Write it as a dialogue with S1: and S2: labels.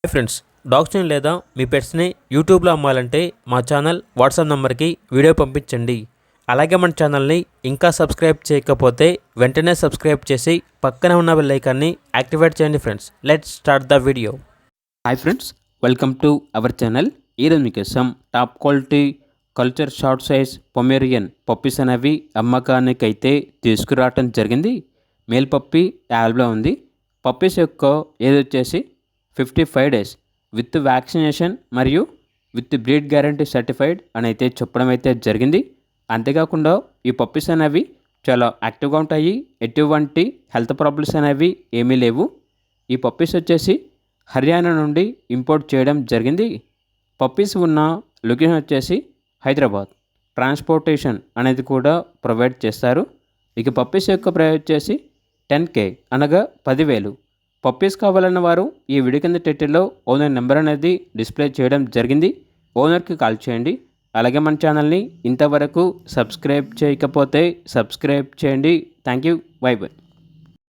S1: Hi friends, డాగ్స్ని లేదా మీ పెట్స్ని యూట్యూబ్లో అమ్మాలంటే మా ఛానల్ వాట్సాప్ నెంబర్కి వీడియో పంపించండి. అలాగే మన ఛానల్ని ఇంకా సబ్స్క్రైబ్ చేయకపోతే వెంటనే సబ్స్క్రైబ్ చేసి పక్కనే ఉన్న బెల్ ఐకాన్ని యాక్టివేట్ చేయండి. Friends, let's start the video.
S2: Hi friends, welcome to our channel. ఈరోజు మీకోసం top quality culture short size Pomeranian puppies అనేవి అమ్మకానికి అయితే తీసుకురావటం జరిగింది. మేల్ పప్పీ యావ్లో ఉంది. పప్పీస్ యొక్క ఏజ్ వచ్చేసి 55 డేస్ విత్ వ్యాక్సినేషన్ మరియు విత్ బ్రీడ్ గ్యారంటీ సర్టిఫైడ్ అని అయితే చెప్పడం అయితే జరిగింది. అంతేకాకుండా ఈ పప్పీస్ అనేవి చాలా యాక్టివ్గా ఉంటాయి. ఎటువంటి హెల్త్ ప్రాబ్లమ్స్ అనేవి ఏమీ లేవు. ఈ పప్పీస్ వచ్చేసి హర్యానా నుండి ఇంపోర్ట్ చేయడం జరిగింది. పప్పీస్ ఉన్న లొకేషన్ వచ్చేసి హైదరాబాద్. ట్రాన్స్పోర్టేషన్ అనేది కూడా ప్రొవైడ్ చేస్తారు. ఇక పప్పీస్ యొక్క ప్రైస్ వచ్చేసి 10K అనగా 10,000. పప్పీస్ కావాలన్న వారు ఈ వీడియో కింద టైటిల్లో ఓనర్ నెంబర్ అనేది డిస్ప్లే చేయడం జరిగింది. ఓనర్కి కాల్ చేయండి. అలాగే మన ఛానల్ని ఇంతవరకు సబ్స్క్రైబ్ చేయకపోతే సబ్స్క్రైబ్ చేయండి. Thank you. By by.